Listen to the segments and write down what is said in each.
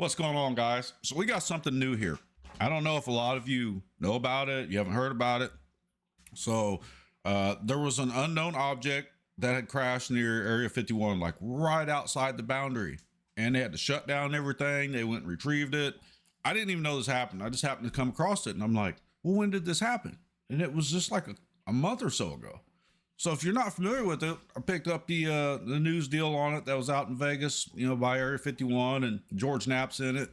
What's going on, guys? So we got something new here. I don't know if a lot of you know about it. You haven't heard about it. So there was an unknown object that had crashed near Area 51, like right outside the boundary. And they had to shut down everything. They went and retrieved it. I didn't even know this happened. I just happened to come across it. And I'm like, well, when did this happen? And it was just like a month or so ago. So if you're not familiar with it, I picked up the news deal on it that was out in Vegas, by Area 51, and George Knapp's in it.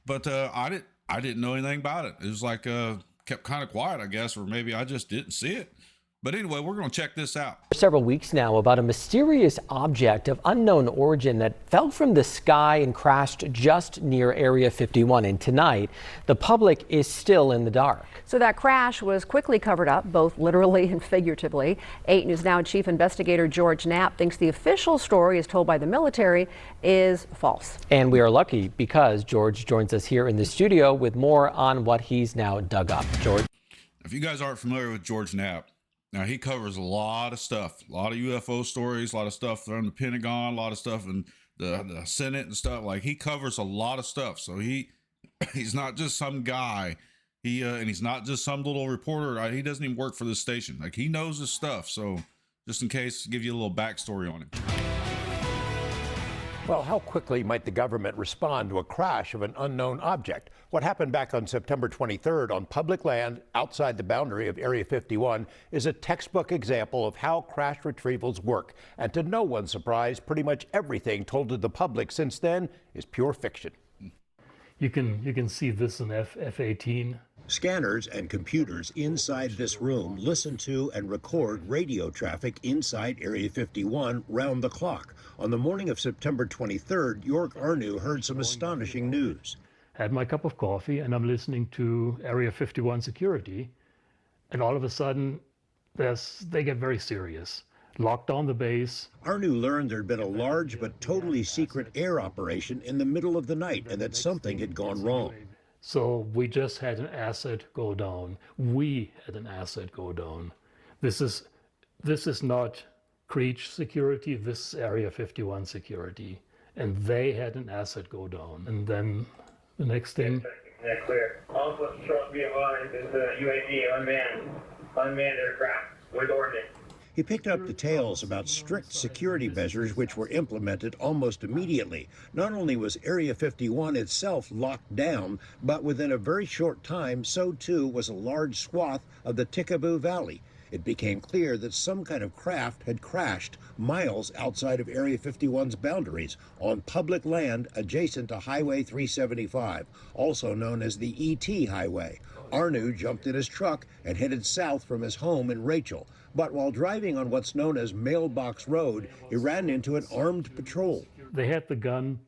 But I didn't know anything about it. It was like kept kind of quiet, I guess, or maybe I just didn't see it. But anyway, we're going to check this out. For several weeks now about a mysterious object of unknown origin that fell from the sky and crashed just near Area 51. And tonight, the public is still in the dark. So that crash was quickly covered up, both literally and figuratively. 8 News Now Chief Investigator George Knapp thinks the official story, as told by the military, is false. And we are lucky because George joins us here in the studio with more on what he's now dug up. George. If you guys aren't familiar with George Knapp, now, he covers a lot of stuff, a lot of UFO stories, a lot of stuff from the Pentagon, a lot of stuff in the Senate and stuff. Like, he covers a lot of stuff. So he's not just some guy. And he's not just some little reporter. He doesn't even work for this station. Like, he knows his stuff. So just in case, give you a little backstory on him. Well, how quickly might the government respond to a crash of an unknown object? What happened back on September 23rd on public land outside the boundary of Area 51 is a textbook example of how crash retrievals work. And to no one's surprise, pretty much everything told to the public since then is pure fiction. You can see this in F-18. Scanners and computers inside this room listen to and record radio traffic inside Area 51 round the clock. On the morning of September 23rd, York Arnu heard some astonishing news. Had my cup of coffee and I'm listening to Area 51 security, and all of a sudden they get very serious. Locked down the base. Arnu learned there'd been a large but totally secret air operation in the middle of the night and that something had gone wrong. So we just had an asset go down. We had an asset go down. This is not Creech security, this is Area 51 security. And they had an asset go down. And then the next thing. Yeah, clear. Also, short behind is the UAV, unmanned aircraft with ordnance. He picked up details about strict security measures which were implemented almost immediately. Not only was Area 51 itself locked down, but within a very short time, so too was a large swath of the Tikaboo Valley. It became clear that some kind of craft had crashed miles outside of Area 51's boundaries on public land adjacent to Highway 375, also known as the ET Highway. Arnu jumped in his truck and headed south from his home in Rachel. But while driving on what's known as Mailbox Road, he ran into an armed patrol. They had the gun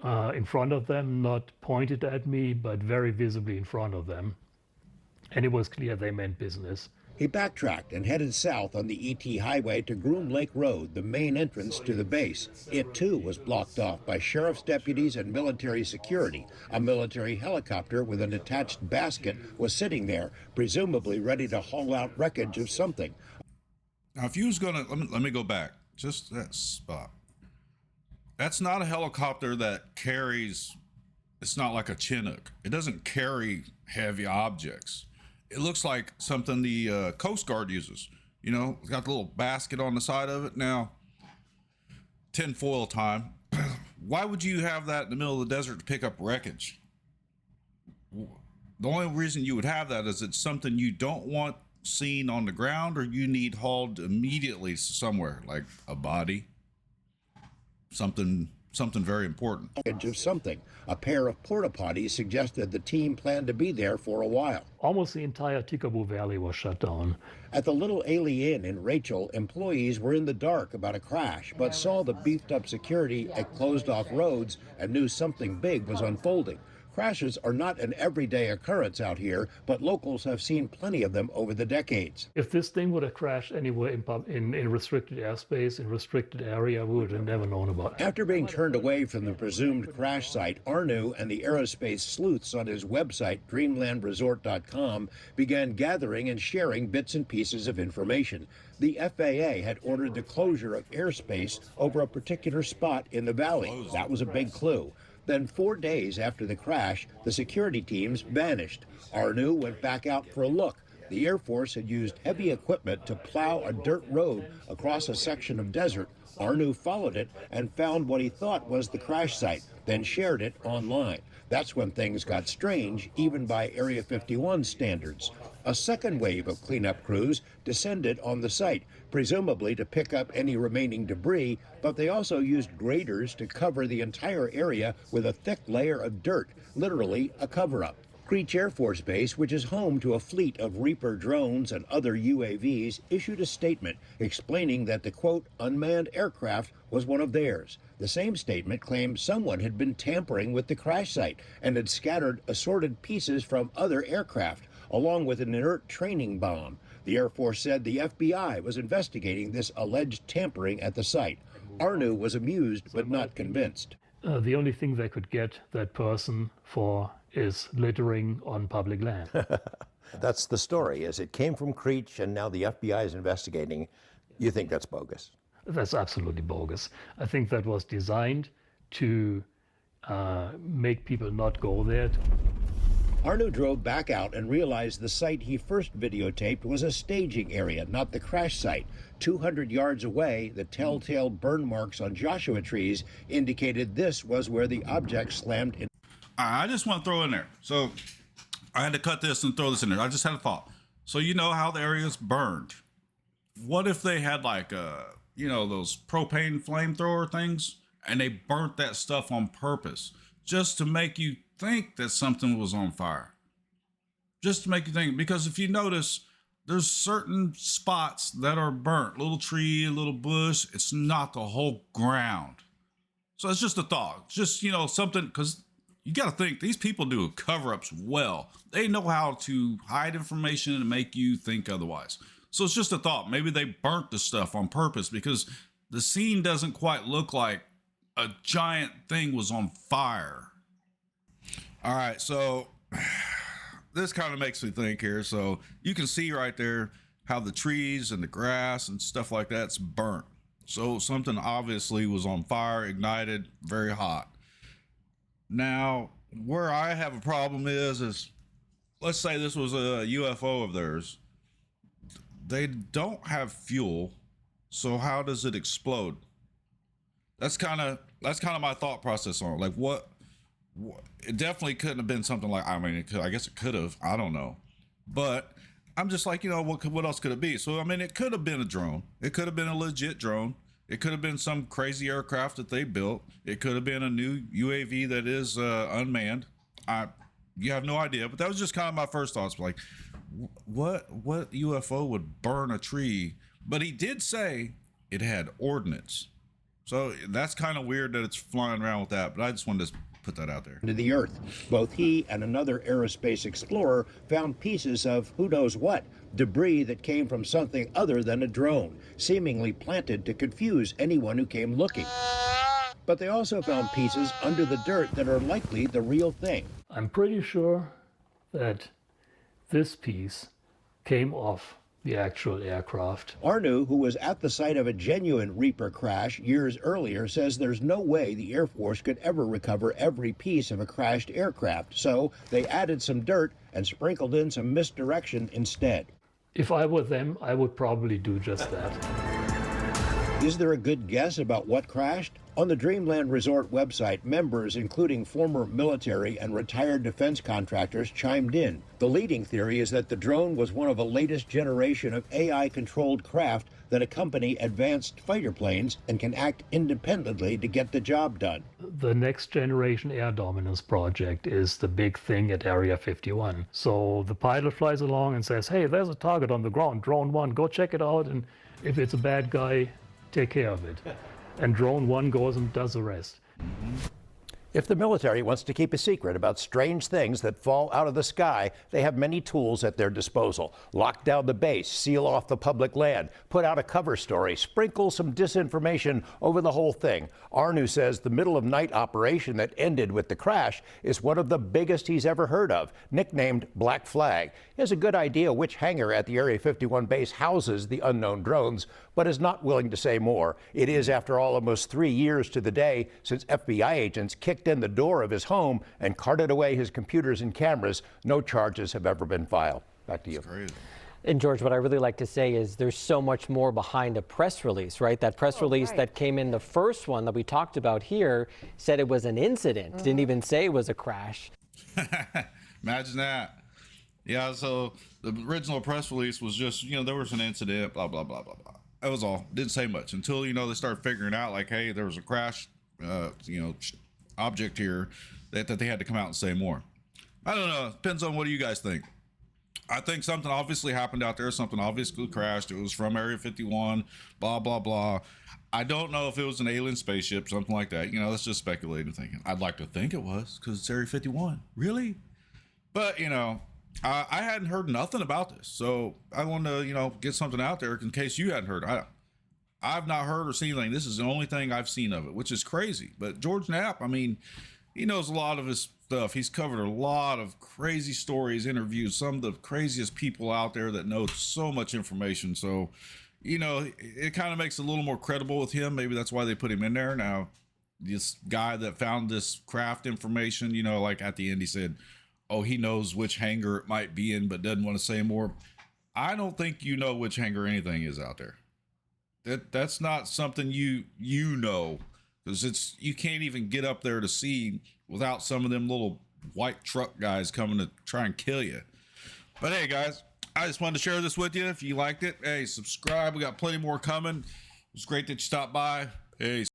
in front of them, not pointed at me, but very visibly in front of them. And it was clear they meant business. He backtracked and headed south on the ET Highway to Groom Lake Road, the main entrance to the base. It too was blocked off by sheriff's deputies and military security. A military helicopter with an attached basket was sitting there, presumably ready to haul out wreckage of something. Now, if you was gonna, let me go back, just that spot. That's not a helicopter that carries, it's not like a Chinook. It doesn't carry heavy objects. It looks like something the Coast Guard uses. It's got the little basket on the side of it. Now, tinfoil time. Why would you have that in the middle of the desert to pick up wreckage? The only reason you would have that is it's something you don't want seen on the ground, or you need hauled immediately somewhere, like a body, something very important. Of something. A pair of porta potties suggested the team planned to be there for a while. Almost the entire Tikaboo Valley was shut down. At the Little Ailey Inn in Rachel, employees were in the dark about a crash, but saw the beefed up security at closed off roads and knew something big was unfolding. Crashes are not an everyday occurrence out here, but locals have seen plenty of them over the decades. If this thing would have crashed anywhere in restricted airspace, in restricted area, we would have never known about it. After being turned away from the presumed crash site, Arnu and the aerospace sleuths on his website, dreamlandresort.com, began gathering and sharing bits and pieces of information. The FAA had ordered the closure of airspace over a particular spot in the valley. That was a big clue. Then 4 days after the crash, the security teams vanished. Arnu went back out for a look. The Air Force had used heavy equipment to plow a dirt road across a section of desert. Arnu followed it and found what he thought was the crash site, then shared it online. That's when things got strange, even by Area 51 standards. A second wave of cleanup crews descended on the site, presumably to pick up any remaining debris, but they also used graders to cover the entire area with a thick layer of dirt, literally a cover-up. Creech Air Force Base, which is home to a fleet of Reaper drones and other UAVs, issued a statement explaining that the, quote, unmanned aircraft was one of theirs. The same statement claimed someone had been tampering with the crash site and had scattered assorted pieces from other aircraft, along with an inert training bomb. The Air Force said the FBI was investigating this alleged tampering at the site. Arnu was amused but not convinced. The only thing they could get that person for is littering on public land. That's the story, is it came from Creech and now the FBI is investigating. You think that's bogus? That's absolutely bogus. I think that was designed to make people not go there. Arnu drove back out and realized the site he first videotaped was a staging area, not the crash site. 200 yards away, the telltale burn marks on Joshua trees indicated this was where the object slammed in. I just want to throw in there. So I had to cut this and throw this in there. I just had a thought. So you know how the area is burned. What if they had like, those propane flamethrower things and they burnt that stuff on purpose just to make you think that something was on fire? Just to make you think, because if you notice, there's certain spots that are burnt, little tree, little bush. It's not the whole ground. So it's just a thought. It's just, something, because you got to think these people do cover-ups well. They know how to hide information and make you think otherwise. So it's just a thought. Maybe they burnt the stuff on purpose because the scene doesn't quite look like a giant thing was on fire. All right, so this kind of makes me think here. So you can see right there how the trees and the grass and stuff like that's burnt. So something obviously was on fire, ignited, very hot. Now, where I have a problem is let's say this was a UFO of theirs. They don't have fuel, so how does it explode? That's kind of my thought process on it. Like what it definitely couldn't have been something like, I guess it could have, I don't know. But I'm just like, what else could it be? So, it could have been a drone. It could have been a legit drone. It could have been some crazy aircraft that they built. It could have been a new UAV that is unmanned. You have no idea, but that was just kind of my first thoughts. Like, what UFO would burn a tree? But he did say it had ordnance. So that's kind of weird that it's flying around with that, but I just wanted to put that out there. To the Earth. Both he and another aerospace explorer found pieces of who knows what, debris that came from something other than a drone, seemingly planted to confuse anyone who came looking. But they also found pieces under the dirt that are likely the real thing. I'm pretty sure that this piece came off the actual aircraft. Arnu, who was at the site of a genuine Reaper crash years earlier, says there's no way the Air Force could ever recover every piece of a crashed aircraft. So they added some dirt and sprinkled in some misdirection instead. If I were them, I would probably do just that. Is there a good guess about what crashed? On the Dreamland Resort website, members, including former military and retired defense contractors, chimed in. The leading theory is that the drone was one of a latest generation of AI-controlled craft that accompany advanced fighter planes and can act independently to get the job done. The Next Generation Air Dominance project is the big thing at Area 51. So the pilot flies along and says, hey, there's a target on the ground, drone 1, go check it out, and if it's a bad guy, take care of it. And drone 1 goes and does the rest. If the military wants to keep a secret about strange things that fall out of the sky, they have many tools at their disposal. Lock down the base, seal off the public land, put out a cover story, sprinkle some disinformation over the whole thing. Arnu says the middle-of-night operation that ended with the crash is one of the biggest he's ever heard of, nicknamed Black Flag. He has a good idea which hangar at the Area 51 base houses the unknown drones, but is not willing to say more. It is, after all, almost 3 years to the day since FBI agents kicked in the door of his home and carted away his computers and cameras. No charges have ever been filed. Back to you. And George, what I really like to say is there's so much more behind a press release, right? That press release that came in, the first one that we talked about here, said it was an incident. Didn't even say it was a crash. Imagine that. Yeah, so the original press release was just, you know, there was an incident, blah, blah, blah, blah, blah. That was all. Didn't say much until, you know, they started figuring out like, hey, there was a crash, you know, object here that they had to come out and say more. I don't know. Depends on what do you guys think. I think something obviously happened out there. Something obviously crashed. It was from Area 51, blah, blah, blah. I don't know if it was an alien spaceship, something like that. You know, that's just speculating thinking. I'd like to think it was because it's Area 51. Really? But, you know, I hadn't heard nothing about this. So I wanted to, you know, get something out there in case you hadn't heard. I've not heard or seen anything. This is the only thing I've seen of it, which is crazy. But George Knapp, I mean, he knows a lot of his stuff. He's covered a lot of crazy stories, interviews, some of the craziest people out there that know so much information. So, you know, it kind of makes it a little more credible with him. Maybe that's why they put him in there. Now, this guy that found this craft information, you know, like at the end, he said, oh, he knows which hangar it might be in, but doesn't want to say more. I don't think you know which hangar anything is out there. That's not something you know, because it's, you can't even get up there to see without some of them little white truck guys coming to try and kill you. But hey, guys, I just wanted to share this with you. If you liked it, hey, subscribe. We got plenty more coming. It was great that you stopped by. Peace.